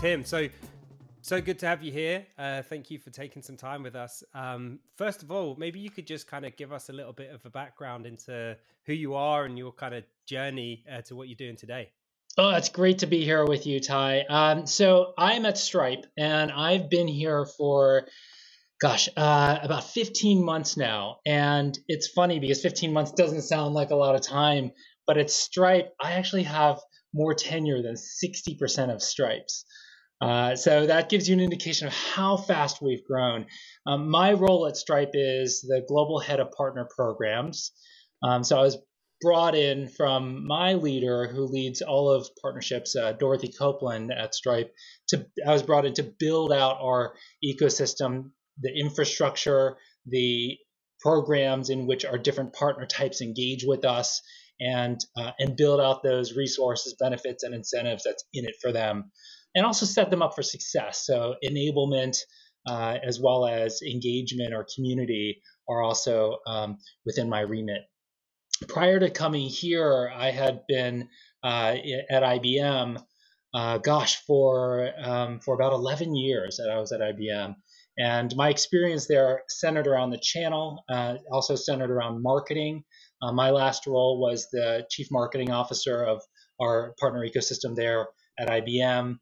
Tim. So good to have you here. Thank you for taking some time with us. First of all, maybe you could just kind of give us a little bit of a background into who you are and your kind of journey to what you're doing today. Oh, it's great to be here with you, Ty. So I'm at Stripe, and I've been here for, about 15 months now. And it's funny because 15 months doesn't sound like a lot of time, but at Stripe, I actually have more tenure than 60% of Stripes. So that gives you an indication of how fast we've grown. My role at Stripe is the global head of partner programs. So I was brought in from my leader who leads all of partnerships, Dorothy Copeland at Stripe. I was brought in to build out our ecosystem, the infrastructure, the programs in which our different partner types engage with us, and build out those resources, benefits, and incentives that's in it for them, and also set them up for success. So enablement, as well as engagement or community, are also within my remit. Prior to coming here, I had been at IBM, for about 11 years that I was at IBM. And my experience there centered around the channel, also centered around marketing. My last role was the chief marketing officer of our partner ecosystem there at IBM,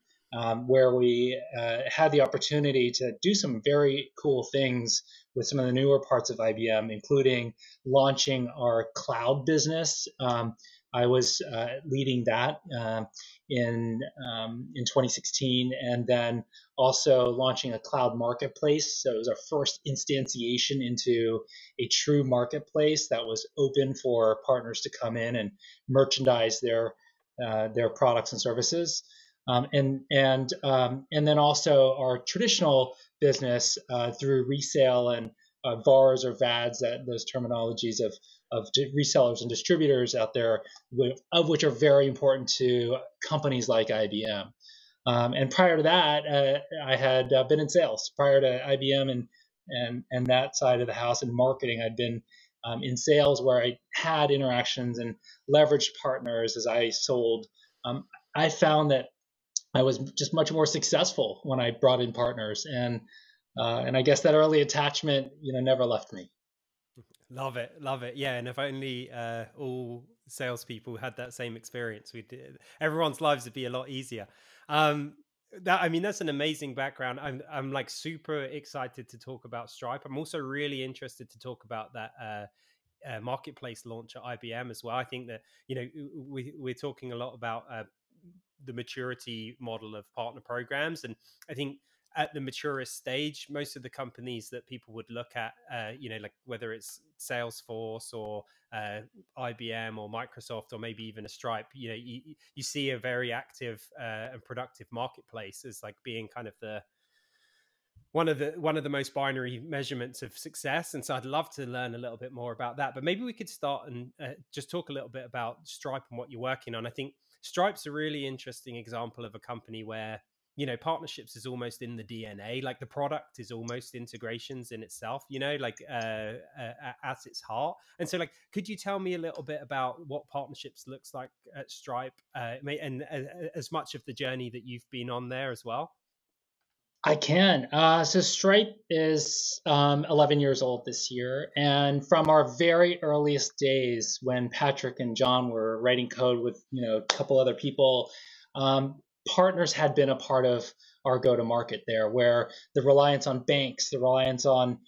where we had the opportunity to do some very cool things with some of the newer parts of IBM, including launching our cloud business. I was leading that in 2016, and then also launching a cloud marketplace. So it was our first instantiation into a true marketplace that was open for partners to come in and merchandise their products and services. And then also our traditional business through resale and VARs or VADs, those terminologies of resellers and distributors out there, of which are very important to companies like IBM. And prior to that, I had been in sales. Prior to IBM and that side of the house and marketing, I'd been in sales where I had interactions and leveraged partners as I sold. I found that I was just much more successful when I brought in partners, and I guess that early attachment, never left me. Love it. Yeah, and if only all salespeople had that same experience, everyone's lives would be a lot easier. That's an amazing background. I'm like super excited to talk about Stripe. I'm also really interested to talk about that marketplace launch at IBM as well. I think that we're talking a lot about the maturity model of partner programs, and I think at the maturest stage, most of the companies that people would look at, like whether it's Salesforce or IBM or Microsoft or maybe even a Stripe, you see a very active and productive marketplace as like being kind of one of the most binary measurements of success. And so I'd love to learn a little bit more about that. But maybe we could start and just talk a little bit about Stripe and what you're working on. I think Stripe's a really interesting example of a company where partnerships is almost in the DNA. Like the product is almost integrations in itself, at its heart. And so, like, could you tell me a little bit about what partnerships looks like at Stripe, and as much of the journey that you've been on there as well? I can. So Stripe is 11 years old this year. And from our very earliest days when Patrick and John were writing code with, a couple other people, partners had been a part of our go-to-market there, where the reliance on banks, the reliance on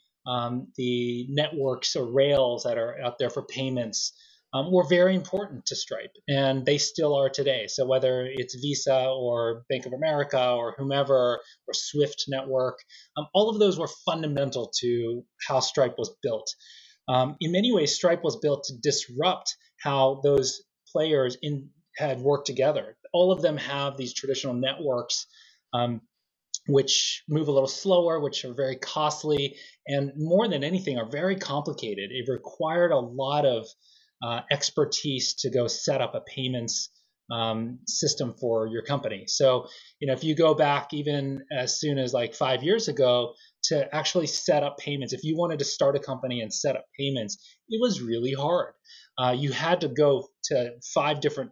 the networks or rails that are out there for payments, were very important to Stripe, and they still are today. So whether it's Visa or Bank of America or whomever, or Swift network, all of those were fundamental to how Stripe was built. In many ways, Stripe was built to disrupt how those players had worked together. All of them have these traditional networks, which move a little slower, which are very costly, and more than anything are very complicated. It required a lot of expertise to go set up a payments system for your company. So, if you go back even as soon as like 5 years ago to actually set up payments, if you wanted to start a company and set up payments, it was really hard. You had to go to 5 different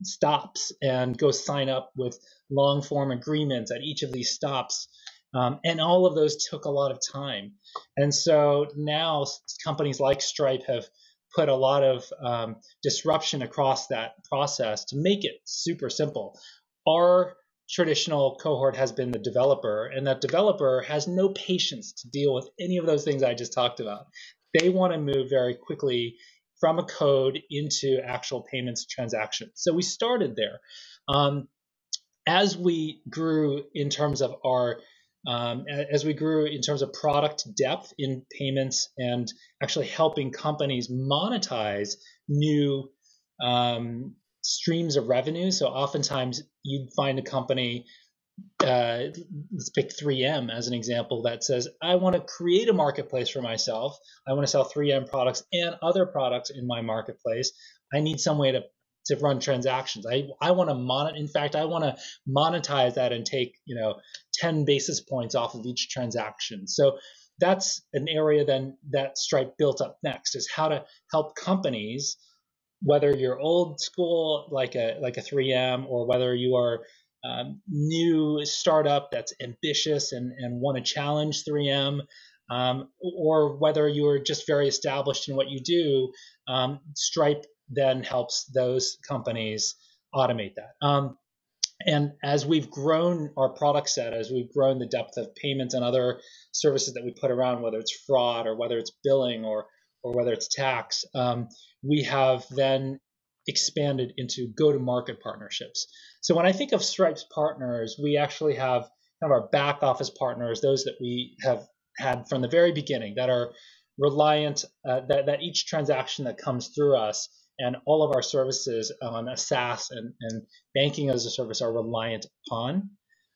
stops and go sign up with long form agreements at each of these stops. And all of those took a lot of time. And so now companies like Stripe have put a lot of disruption across that process to make it super simple. Our traditional cohort has been the developer, and that developer has no patience to deal with any of those things I just talked about. They want to move very quickly from a code into actual payments transactions. So we started there. As we grew in terms of product depth in payments and actually helping companies monetize new streams of revenue. So oftentimes you'd find a company, let's pick 3M as an example, that says, I want to create a marketplace for myself. I want to sell 3M products and other products in my marketplace. I need some way to run transactions. I want to monetize that and take 10 basis points off of each transaction. So that's an area then that Stripe built up next, is how to help companies, whether you're old school like a 3M, or whether you are new startup that's ambitious and want to challenge 3M, or whether you're just very established in what you do. Stripe then helps those companies automate that. And as we've grown our product set, as we've grown the depth of payments and other services that we put around, whether it's fraud or whether it's billing or whether it's tax, we have then expanded into go-to-market partnerships. So when I think of Stripe's partners, we actually have kind of our back office partners, those that we have had from the very beginning, that are reliant, that each transaction that comes through us and all of our services on a SaaS and banking as a service are reliant on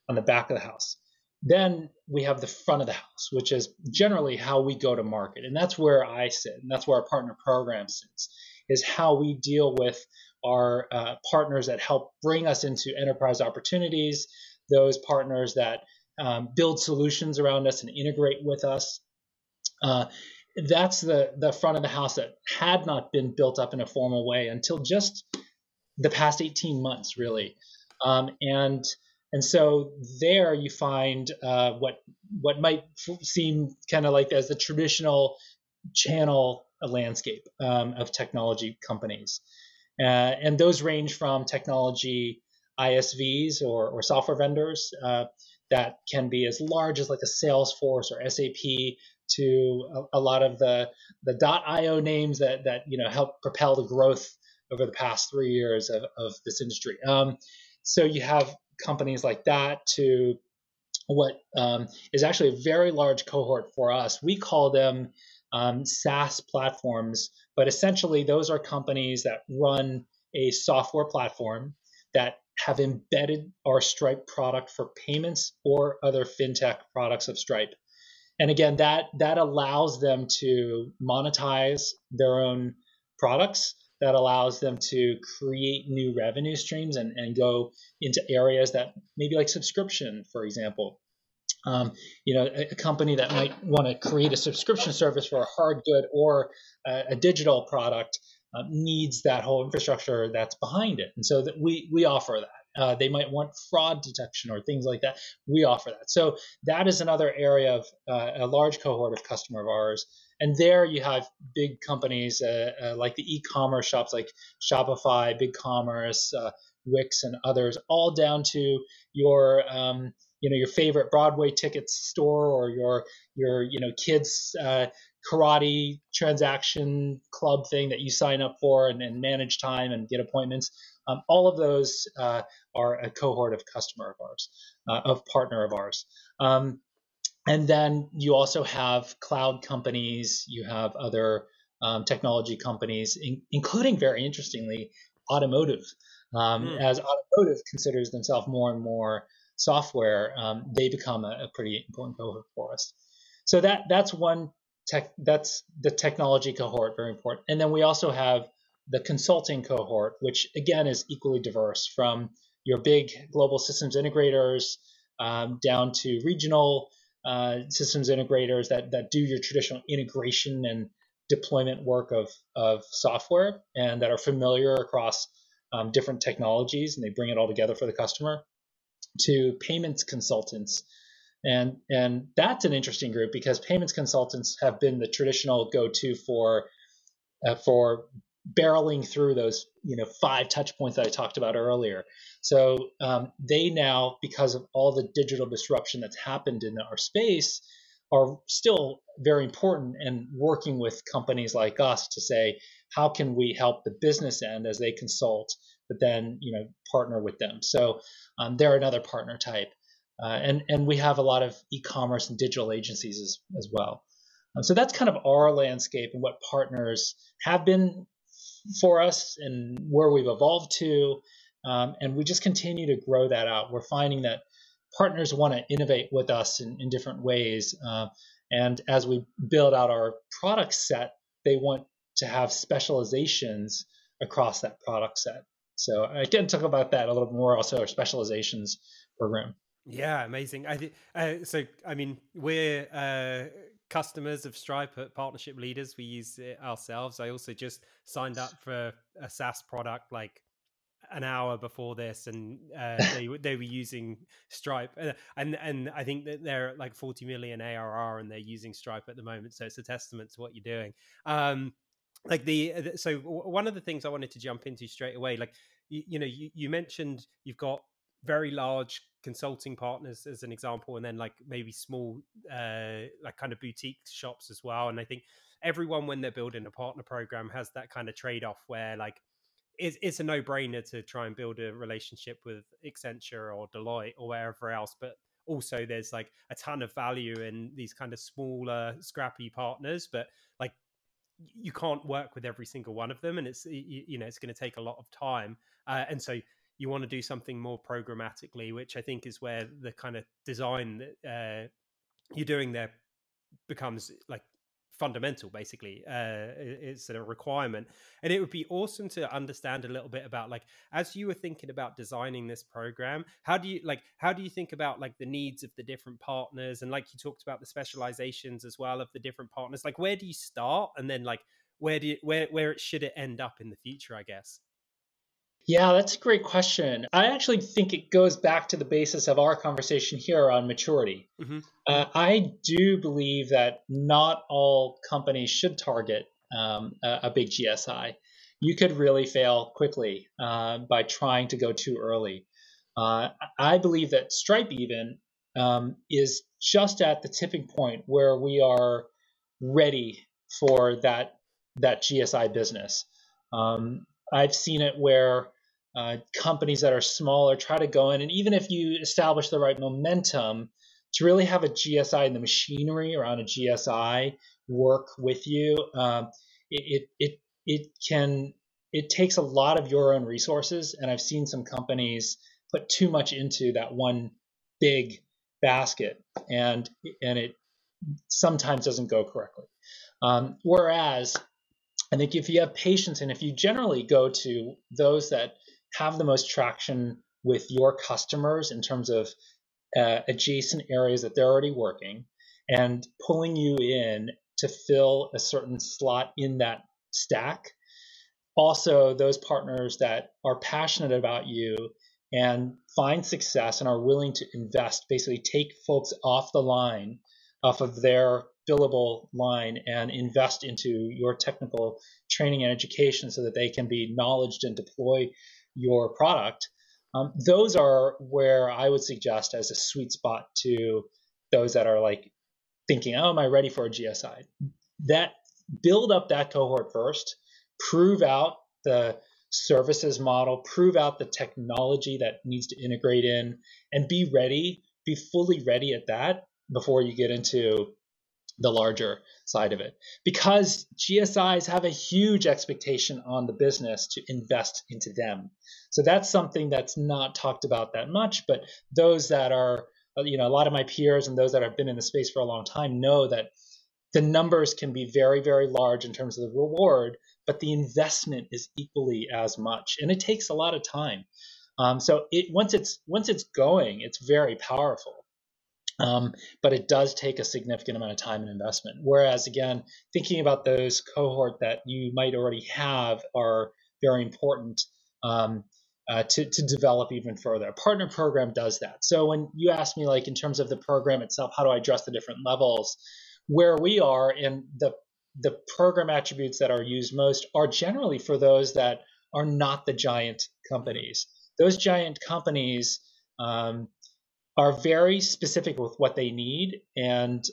the back of the house. Then we have the front of the house, which is generally how we go to market. And that's where I sit, and that's where our partner program sits, is how we deal with our partners that help bring us into enterprise opportunities, those partners that build solutions around us and integrate with us. That's the front of the house that had not been built up in a formal way until just the past 18 months, really. And so there you find what might seem kind of like as the traditional channel landscape of technology companies. And those range from technology ISVs or software vendors that can be as large as like a Salesforce or SAP, to a lot of the .io names that help propel the growth over the past 3 years of this industry. So you have companies like that, to what is actually a very large cohort for us. We call them SaaS platforms, but essentially those are companies that run a software platform that have embedded our Stripe product for payments or other fintech products of Stripe. And again, that allows them to monetize their own products. That allows them to create new revenue streams and go into areas that maybe like subscription, for example. A company that might want to create a subscription service for a hard good or a digital product needs that whole infrastructure that's behind it. And so that we offer that. They might want fraud detection or things like that. We offer that. So that is another area of a large cohort of customer of ours. And there you have big companies like the e-commerce shops like Shopify, BigCommerce, Wix, and others, all down to your your favorite Broadway ticket store or your kids karate transaction club thing that you sign up for and manage time and get appointments. All of those are a cohort of customer of ours, of partner of ours. And then you also have cloud companies, you have other technology companies, including, very interestingly, automotive. As automotive considers themselves more and more software, they become a pretty important cohort for us. So that's one that's the technology cohort, very important. And then we also have the consulting cohort, which again is equally diverse, from your big global systems integrators down to regional systems integrators that do your traditional integration and deployment work of software and that are familiar across different technologies, and they bring it all together for the customer. to payments consultants. And that's an interesting group because payments consultants have been the traditional go-to for barreling through those 5 touch points that I talked about earlier. So they now, because of all the digital disruption that's happened in our space, are still very important, and working with companies like us to say, how can we help the business end as they consult, but then partner with them. So they're another partner type. And we have a lot of e-commerce and digital agencies as well. So that's kind of our landscape and what partners have been for us and where we've evolved to. And we just continue to grow that out. We're finding that partners want to innovate with us in different ways. And as we build out our product set, they want to have specializations across that product set. So I can talk about that a little more, also our specializations program. Yeah, amazing. I think so. I mean, we're customers of Stripe at Partnership Leaders. We use it ourselves. I also just signed up for a SaaS product like an hour before this, and they were using Stripe, and I think that they're at like 40 million ARR, and they're using Stripe at the moment. So it's a testament to what you're doing. So one of the things I wanted to jump into straight away, like you mentioned you've got very large consulting partners as an example, and then like maybe small like kind of boutique shops as well. And I think everyone, when they're building a partner program, has that kind of trade-off where like it's a no-brainer to try and build a relationship with Accenture or Deloitte or wherever else, but also there's like a ton of value in these kind of smaller scrappy partners, but like you can't work with every single one of them, and it's it's going to take a lot of time, and so you want to do something more programmatically, which I think is where the kind of design that you're doing there becomes like fundamental. Basically it's a requirement. And it would be awesome to understand a little bit about, like, as you were thinking about designing this program, how do you think about like the needs of the different partners, and like you talked about the specializations as well of the different partners, like where do you start, and then like where should it end up in the future, I guess? Yeah, that's a great question. I actually think it goes back to the basis of our conversation here on maturity. Mm-hmm. I do believe that not all companies should target a big GSI. You could really fail quickly by trying to go too early. I believe that Stripe even is just at the tipping point where we are ready for that GSI business. I've seen it where companies that are smaller try to go in, and even if you establish the right momentum, to really have a GSI and the machinery around a GSI work with you, it takes a lot of your own resources, and I've seen some companies put too much into that one big basket, and it sometimes doesn't go correctly. Whereas I think if you have patience, and if you generally go to those that have the most traction with your customers in terms of adjacent areas that they're already working, and pulling you in to fill a certain slot in that stack. Also, those partners that are passionate about you and find success and are willing to invest, basically take folks off the line, off of their billable line, and invest into your technical training and education so that they can be knowledged and deploy your product. Those are where I would suggest as a sweet spot to those that are like thinking, oh, am I ready for a GSI? That build up that cohort first, prove out the services model, prove out the technology that needs to integrate in, and be ready, be fully ready at that before you get into the larger side of it. Because GSIs have a huge expectation on the business to invest into them. So that's something that's not talked about that much, but those that are, a lot of my peers and those that have been in the space for a long time know that the numbers can be very, very large in terms of the reward, but the investment is equally as much, and it takes a lot of time. So once it's going, it's very powerful. But it does take a significant amount of time and investment. Whereas, again, thinking about those cohort that you might already have are very important. to develop even further. A partner program does that. So when you ask me, like in terms of the program itself, how do I address the different levels? Where we are in the program attributes that are used most are generally for those that are not the giant companies. Those giant companies are very specific with what they need, and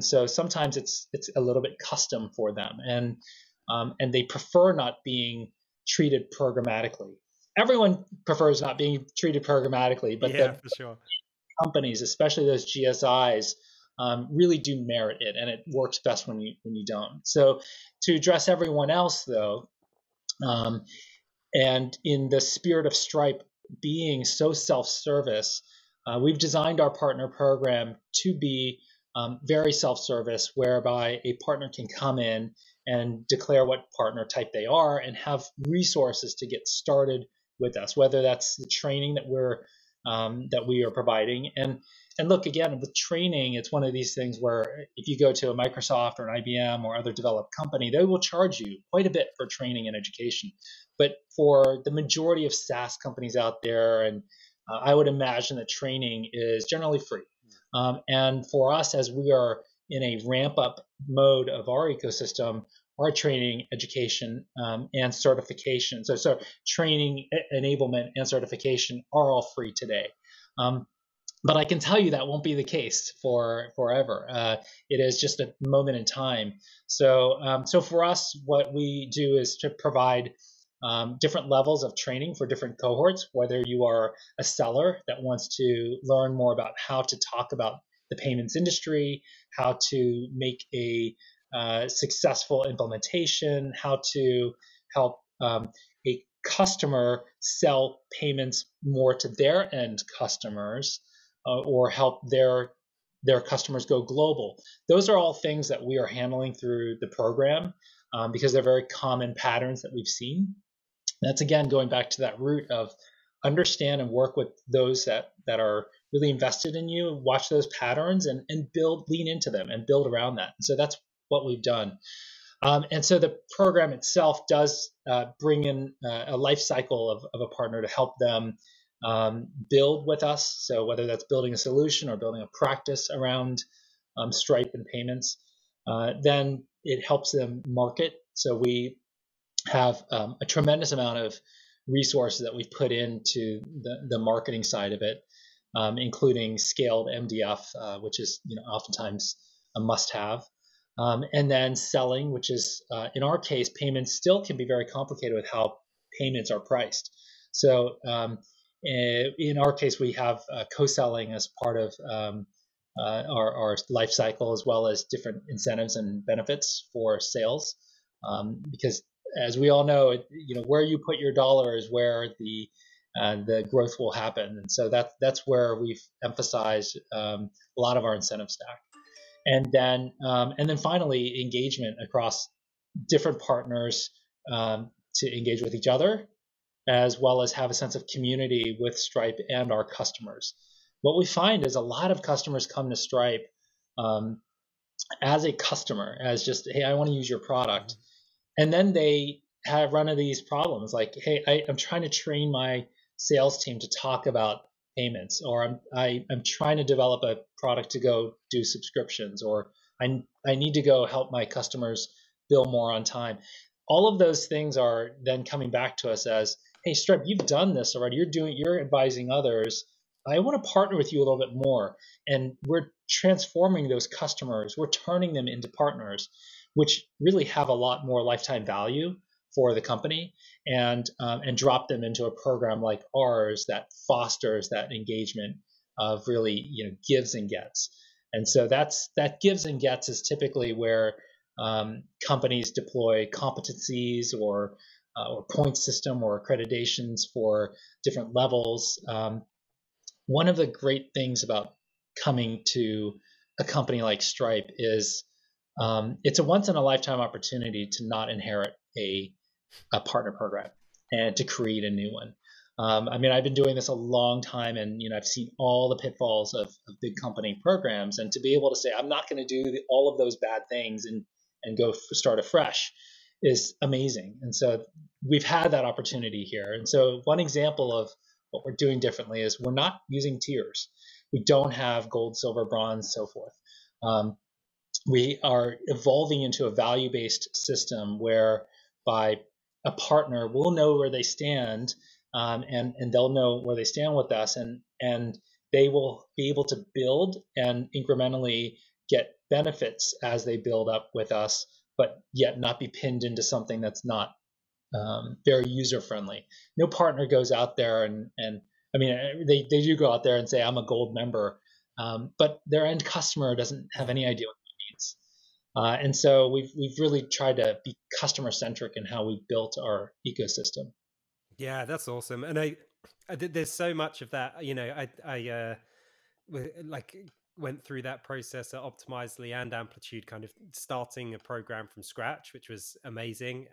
so sometimes it's a little bit custom for them, and they prefer not being treated programmatically. Everyone prefers not being treated programmatically, but Yeah, the for sure. companies, especially those GSIs, really do merit it, and it works best when you don't. So to address everyone else, though, um, and in the spirit of Stripe being so self-service, we've designed our partner program to be very self-service, whereby a partner can come in and declare what partner type they are and have resources to get started with us, whether that's the training that we are providing. And look, again, with training, it's one of these things where if you go to a Microsoft or an IBM or other developed company, they will charge you quite a bit for training and education. But for the majority of SaaS companies out there, and I would imagine that training is generally free. And for us, as we are in a ramp up mode of our ecosystem, our training, education, and certification, so training, enablement, and certification are all free today. But I can tell you that won't be the case for forever. It is just a moment in time. So for us, what we do is to provide different levels of training for different cohorts, whether you are a seller that wants to learn more about how to talk about the payments industry, how to make a successful implementation, how to help a customer sell payments more to their end customers, or help their customers go global. Those are all things that we are handling through the program, because they're very common patterns that we've seen. That's again going back to that root of understand and work with those that are really invested in you, watch those patterns and lean into them and build around that. And so that's what we've done. And so the program itself does bring in a life cycle of a partner to help them build with us. So whether that's building a solution or building a practice around Stripe and payments, then it helps them market. So we have a tremendous amount of resources that we've put into the marketing side of it, including scaled MDF, which is oftentimes a must-have. And then selling, which is, in our case, payments still can be very complicated with how payments are priced. So in our case, we have co-selling as part of our life cycle, as well as different incentives and benefits for sales. Because as we all know, where you put your dollar is where the growth will happen. And so that's where we've emphasized a lot of our incentive stack. And then finally, engagement across different partners to engage with each other, as well as have a sense of community with Stripe and our customers. What we find is a lot of customers come to Stripe as a customer, as just, hey, I want to use your product. And then they run into these problems like, hey, I'm trying to train my sales team to talk about payments, or I'm trying to develop a product to go do subscriptions, or I need to go help my customers bill more on time. All of those things are then coming back to us as, hey, Stripe, you've done this already. You're advising others. I want to partner with you a little bit more. And we're transforming those customers. We're turning them into partners, which really have a lot more lifetime value for the company, and drop them into a program like ours that fosters that engagement of really gives and gets. And so that gives and gets is typically where companies deploy competencies or point system or accreditations for different levels. One of the great things about coming to a company like Stripe is it's a once in a lifetime opportunity to not inherit a partner program and to create a new one. I've been doing this a long time, and I've seen all the pitfalls of big company programs, and to be able to say I'm not going to do all of those bad things and go start afresh is amazing. And so we've had that opportunity here. And so one example of what we're doing differently is we're not using tiers. We don't have gold, silver, bronze, so forth. We are evolving into a value-based system whereby a partner will know where they stand, and they'll know where they stand with us, and they will be able to build and incrementally get benefits as they build up with us, but yet not be pinned into something that's not very user friendly. No partner goes out there and I mean they do go out there and say I'm a gold member, but their end customer doesn't have any idea what it means. And so we've really tried to be customer centric in how we've built our ecosystem. Yeah, that's awesome. And there's so much of that. You know, like went through that process at Optimizely and Amplitude, kind of starting a program from scratch, which was amazing.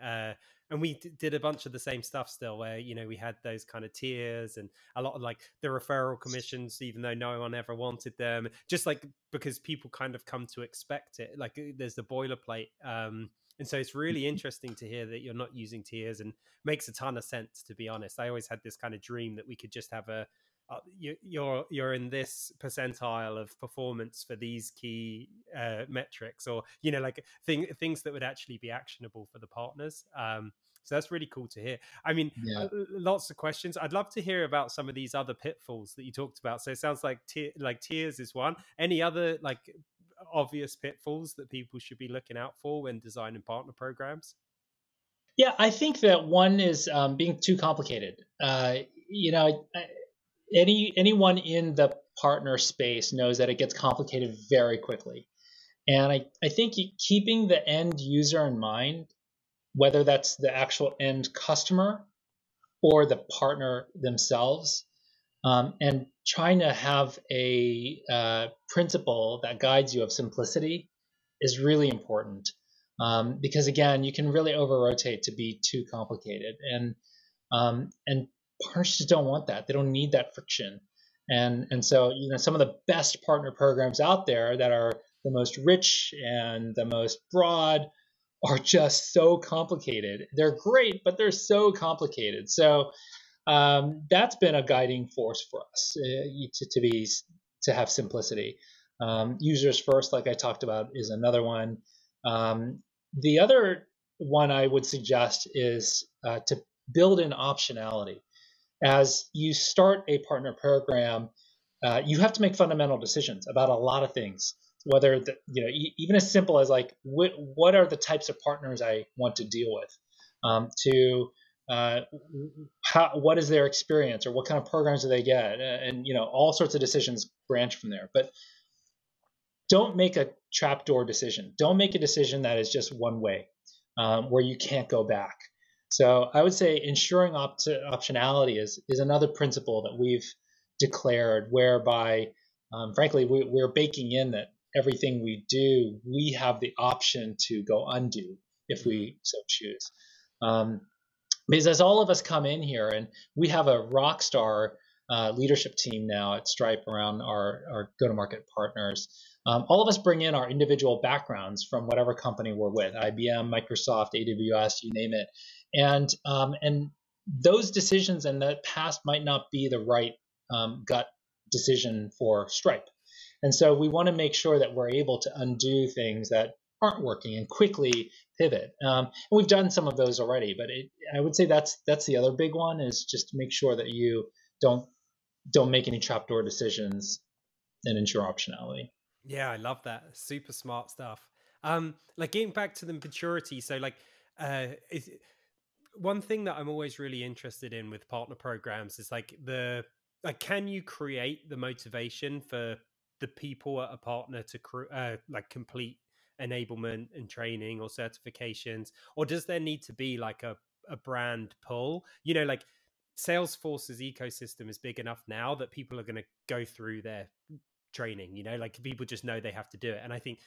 And we did a bunch of the same stuff still, where we had those kind of tiers and a lot of like the referral commissions, even though no one ever wanted them, just like because people kind of come to expect it. Like there's the boilerplate. And so it's really interesting to hear that you're not using tiers, and makes a ton of sense, to be honest. I always had this kind of dream that we could just have you're in this percentile of performance for these key metrics, or like things that would actually be actionable for the partners. So that's really cool to hear. I mean, Yeah. lots of questions. I'd love to hear about some of these other pitfalls that you talked about. So it sounds like tiers is one. Any other like obvious pitfalls that people should be looking out for when designing partner programs? Yeah, I think that one is being too complicated. Anyone in the partner space knows that it gets complicated very quickly. And I think keeping the end user in mind, whether that's the actual end customer or the partner themselves, and trying to have a principle that guides you of simplicity is really important. Because again, you can really over rotate to be too complicated, and partners just don't want that. They don't need that friction, and so some of the best partner programs out there that are the most rich and the most broad are just so complicated. They're great, but they're so complicated. So that's been a guiding force for us to have simplicity. Users first, like I talked about, is another one. The other one I would suggest is to build in optionality. As you start a partner program, you have to make fundamental decisions about a lot of things. Whether even as simple as like what are the types of partners I want to deal with, to what is their experience, or what kind of programs do they get, and all sorts of decisions branch from there. But don't make a trapdoor decision. Don't make a decision that is just one way, where you can't go back. So I would say ensuring optionality is another principle that we've declared, whereby, frankly, we're baking in that everything we do, we have the option to go undo if we so choose. Because as all of us come in here, and we have a rock star leadership team now at Stripe around our go-to-market partners. All of us bring in our individual backgrounds from whatever company we're with, IBM, Microsoft, AWS, you name it. And those decisions in the past might not be the right gut decision for Stripe. And so we want to make sure that we're able to undo things that aren't working and quickly pivot. And we've done some of those already, but I would say that's the other big one, is just to make sure that you don't make any trapdoor decisions and ensure optionality. Yeah, I love that. Super smart stuff. Like getting back to the maturity. So like, is one thing that I'm always really interested in with partner programs is like can you create the motivation for the people at a partner to like complete enablement and training or certifications, or does there need to be like a brand pull? Like Salesforce's ecosystem is big enough now that people are going to go through their training, like people just know they have to do it. And I think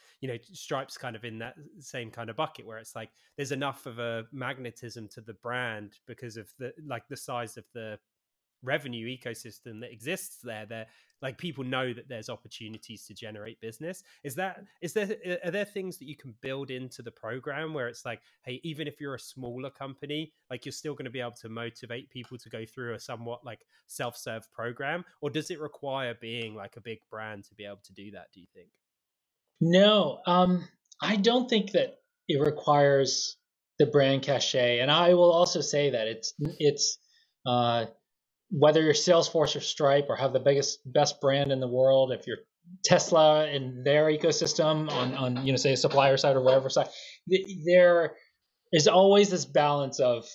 Stripe's kind of in that same kind of bucket, where it's like there's enough of a magnetism to the brand because of the size of the revenue ecosystem that exists there. They're like people know that there's opportunities to generate business. Are there things that you can build into the program where it's like, hey, even if you're a smaller company, like you're still going to be able to motivate people to go through a somewhat like self-serve program? Or does it require being like a big brand to be able to do that, do you think? No, I don't think that it requires the brand cachet. And I will also say that it's uh, whether you're Salesforce or Stripe or have the best brand in the world, if you're Tesla and their ecosystem on say a supplier side or whatever side, there is always this balance of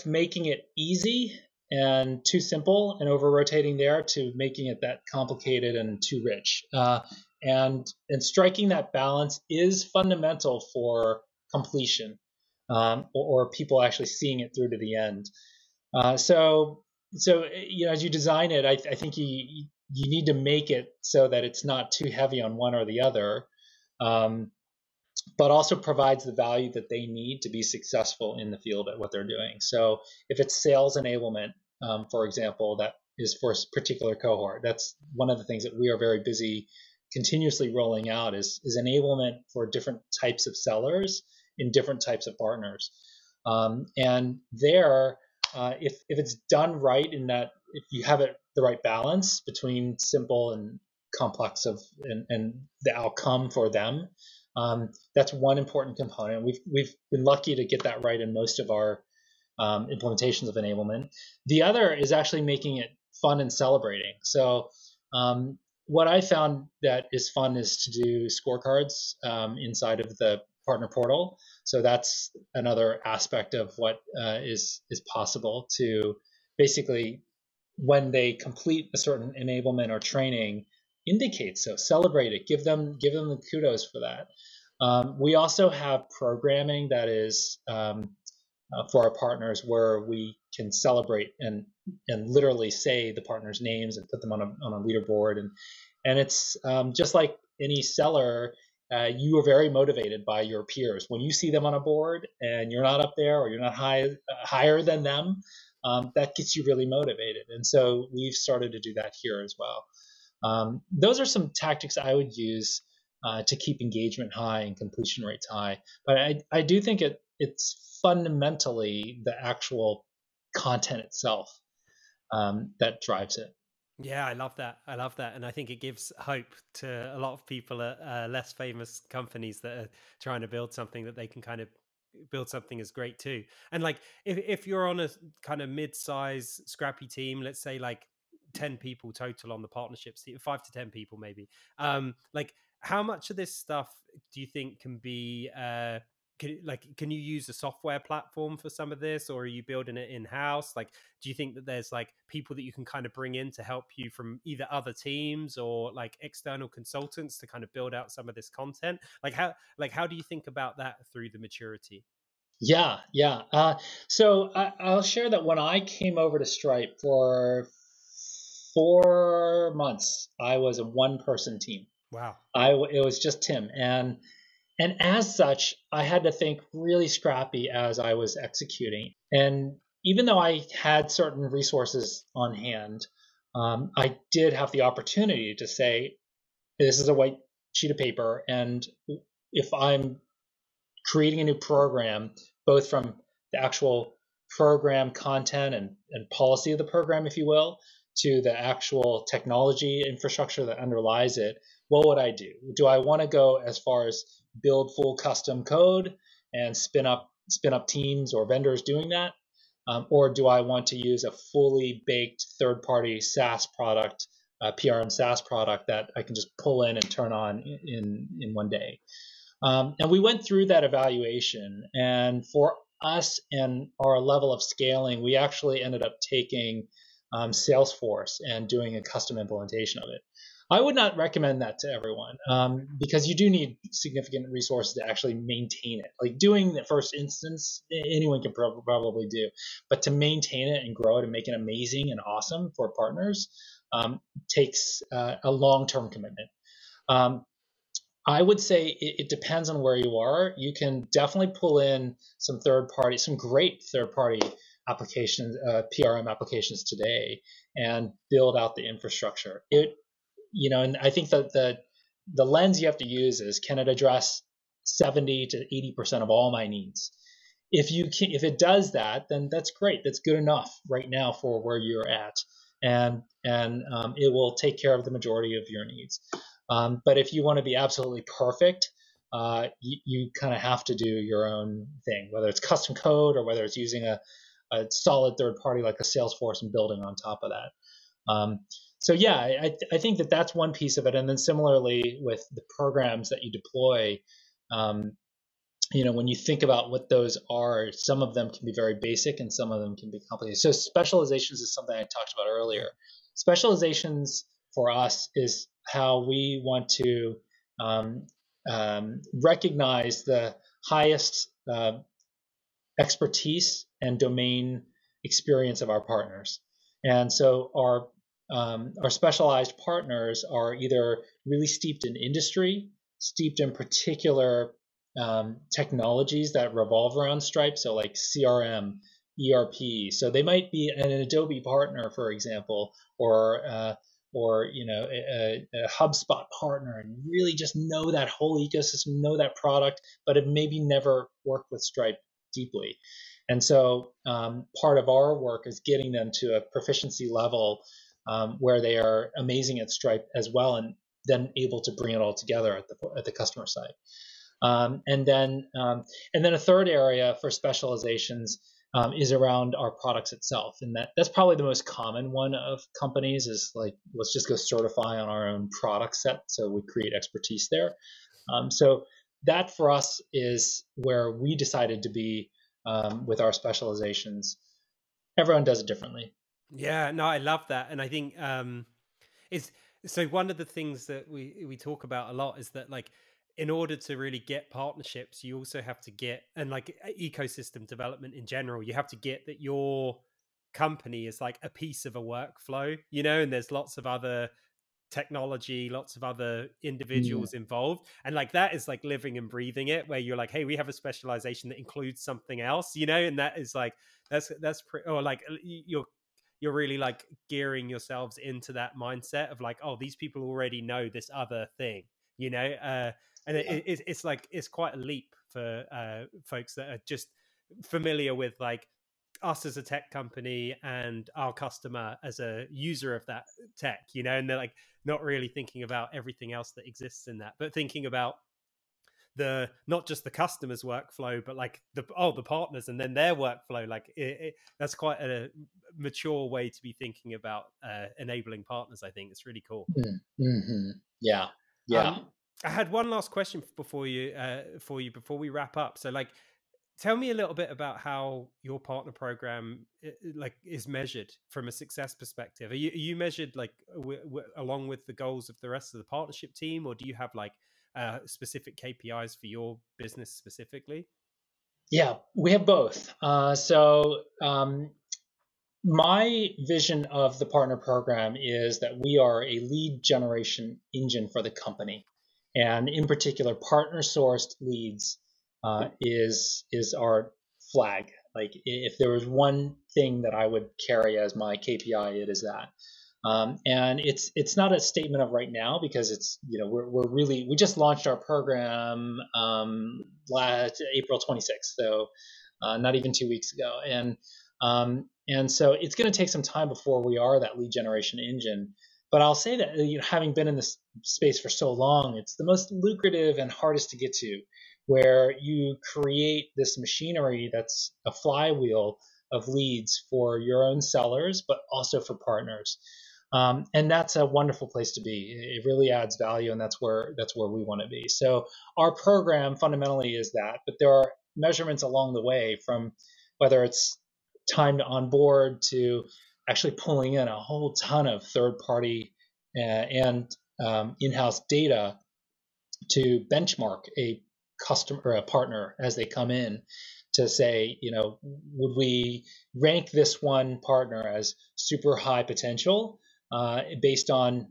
making it easy and too simple and over rotating there to making it that complicated and too rich. And striking that balance is fundamental for completion, or people actually seeing it through to the end. So as you design it, I think you need to make it so that it's not too heavy on one or the other. But also provides the value that they need to be successful in the field at what they're doing. So if it's sales enablement, for example, that is for a particular cohort, that's one of the things that we are very busy continuously rolling out is enablement for different types of sellers in different types of partners. And there, if it's done right in that, if you have it the right balance between simple and complex and the outcome for them, that's one important component. We've been lucky to get that right in most of our implementations of enablement. The other is actually making it fun and celebrating. So what I found that is fun is to do scorecards inside of the partner portal. So that's another aspect of what is possible to basically, when they complete a certain enablement or training, indicate, so celebrate it, give them the kudos for that. We also have programming that is for our partners where we can celebrate and literally say the partners' names and put them on a leaderboard, and it's just like any seller. You are very motivated by your peers when you see them on a board and you're not up there or you're not higher than them. That gets you really motivated, and so we've started to do that here as well. Those are some tactics I would use to keep engagement high and completion rates high. But I do think it's fundamentally the actual content itself that drives it. Yeah, I love that. I love that. And I think it gives hope to a lot of people at less famous companies that are trying to build something that they can kind of build something as great too. And like, if you're on a kind of mid-size scrappy team, let's say like 10 people total on the partnerships, 5 to 10 people maybe, like how much of this stuff do you think can be can you use a software platform for some of this, or are you building it in house? Like, do you think that there's like people that you can kind of bring in to help you from either other teams or like external consultants to kind of build out some of this content? How do you think about that through the maturity? Yeah. So I'll share that when I came over to Stripe for 4 months, I was a one-person team. Wow. It was just Tim, and as such, I had to think really scrappy as I was executing. And even though I had certain resources on hand, I did have the opportunity to say, this is a white sheet of paper. And if I'm creating a new program, both from the actual program content and policy of the program, if you will, to the actual technology infrastructure that underlies it, what would I do? Do I want to go as far as build full custom code and spin up teams or vendors doing that? Or do I want to use a fully baked third-party SaaS product, PRM SaaS product that I can just pull in and turn on in one day? And we went through that evaluation, and for us and our level of scaling, we actually ended up taking Salesforce and doing a custom implementation of it. I would not recommend that to everyone because you do need significant resources to actually maintain it. Like doing the first instance, anyone can probably do, but to maintain it and grow it and make it amazing and awesome for partners takes a long-term commitment. I would say it depends on where you are. You can definitely pull in some great third party applications, PRM applications today, and build out the infrastructure. And I think that the lens you have to use is, can it address 70 to 80% of all my needs? If it does that, then that's great. That's good enough right now for where you're at, and it will take care of the majority of your needs. But if you want to be absolutely perfect, you kind of have to do your own thing, whether it's custom code or whether it's using a solid third party like a Salesforce and building on top of that. So yeah, I think that that's one piece of it. And then similarly with the programs that you deploy, when you think about what those are, some of them can be very basic and some of them can be complicated. So specializations is something I talked about earlier. Specializations for us is how we want to recognize the highest expertise and domain experience of our partners. And so our specialized partners are either really steeped in industry, steeped in particular technologies that revolve around Stripe, so like CRM, ERP. So they might be an Adobe partner, for example, or a HubSpot partner, and really just know that whole ecosystem, know that product, but have maybe never worked with Stripe deeply. And so part of our work is getting them to a proficiency level where they are amazing at Stripe as well, and then able to bring it all together at the customer side. And then a third area for specializations is around our products itself, and that's probably the most common one of companies is like, let's just go certify on our own product set, so we create expertise there. So that for us is where we decided to be with our specializations. Everyone does it differently. Yeah, no, I love that, and I think it's so one of the things that we talk about a lot is that, like, in order to really get partnerships, you also have to get, and like ecosystem development in general, you have to get that your company is like a piece of a workflow, and there's lots of other technology, lots of other individuals involved, and like that is like living and breathing it, where you're like, hey, we have a specialization that includes something else, and that is like that's pretty, or like you're really like gearing yourselves into that mindset of like, oh, these people already know this other thing, and it's like, it's quite a leap for folks that are just familiar with like us as a tech company and our customer as a user of that tech, and they're like not really thinking about everything else that exists in that, but thinking about the not just the customer's workflow, but like the partners and then their workflow. Like that's quite a mature way to be thinking about enabling partners. I think it's really cool. Mm-hmm. Yeah. I had one last question before we wrap up. So like, tell me a little bit about how your partner program like is measured from a success perspective. Are you measured like along with the goals of the rest of the partnership team, or do you have like specific KPIs for your business specifically? Yeah, we have both. My vision of the partner program is that we are a lead generation engine for the company, and in particular, partner sourced leads is our flag. Like, if there was one thing that I would carry as my KPI, it is that. And it's not a statement of right now, because it's, we just launched our program last April 26th, so not even 2 weeks ago, and so it's going to take some time before we are that lead generation engine. But I'll say that, having been in this space for so long, it's the most lucrative and hardest to get to, where you create this machinery that's a flywheel of leads for your own sellers, but also for partners. And that's a wonderful place to be. It really adds value, and that's where we want to be. So our program fundamentally is that, but there are measurements along the way, from whether it's time to onboard to actually pulling in a whole ton of third-party and in-house data to benchmark a customer or a partner as they come in, to say, would we rank this one partner as super high potential based on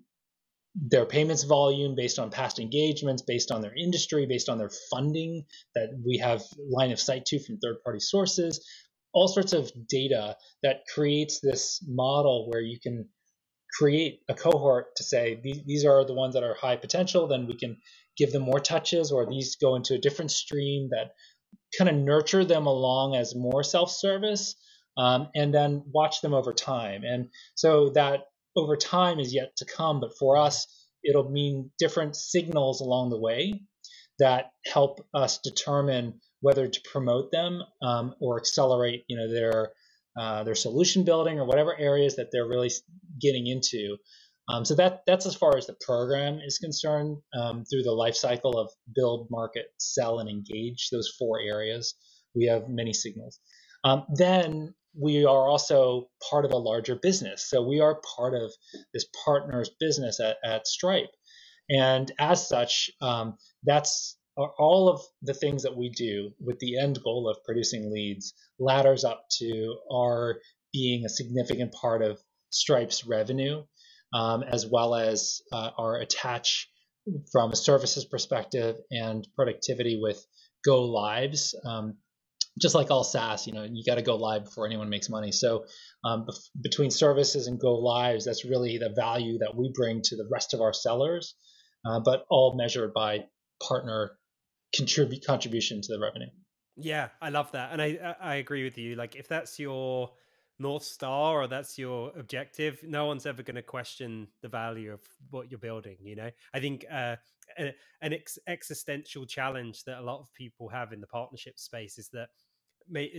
their payments volume, based on past engagements, based on their industry, based on their funding that we have line of sight to from third-party sources, all sorts of data that creates this model where you can create a cohort to say these are the ones that are high potential, then we can give them more touches, or these go into a different stream that kind of nurture them along as more self-service, and then watch them over time. And so that over time is yet to come, but for us, it'll mean different signals along the way that help us determine whether to promote them, or accelerate, their solution building or whatever areas that they're really getting into. So that's as far as the program is concerned, through the life cycle of build, market, sell, and engage, those 4 areas. We have many signals. Then we are also part of a larger business. So we are part of this partner's business at Stripe. And as such, that's all of the things that we do with the end goal of producing leads ladders up to our being a significant part of Stripe's revenue, as well as our attach from a services perspective and productivity with go lives. Just like all SaaS, you got to go live before anyone makes money. So between services and go lives, that's really the value that we bring to the rest of our sellers, but all measured by partner contribution to the revenue. Yeah, I love that. And I agree with you. Like if that's your North Star or that's your objective, no one's ever going to question the value of what you're building. I think an existential challenge that a lot of people have in the partnership space is that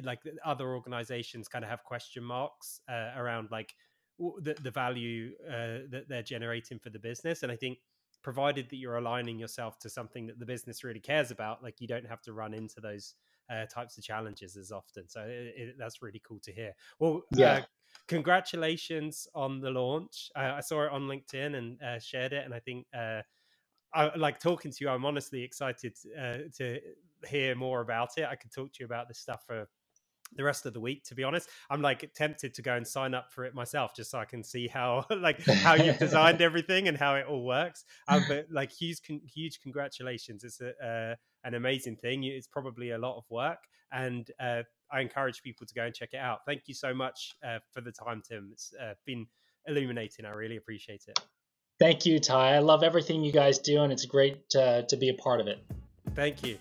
like other organizations kind of have question marks around like the value that they're generating for the business. And I think provided that you're aligning yourself to something that the business really cares about, like you don't have to run into those types of challenges as often. So that's really cool to hear. Well, yeah. Congratulations on the launch. I saw it on LinkedIn and shared it. And I think I like talking to you. I'm honestly excited to hear more about it. I could talk to you about this stuff for the rest of the week, to be honest. I'm like tempted to go and sign up for it myself just so I can see how how you've designed everything and how it all works. But like huge congratulations. It's an amazing thing. It's probably a lot of work, and I encourage people to go and check it out. Thank you so much for the time, Tim. It's been illuminating. I really appreciate it. Thank you, Tai. I love everything you guys do, and it's great to be a part of it. Thank you.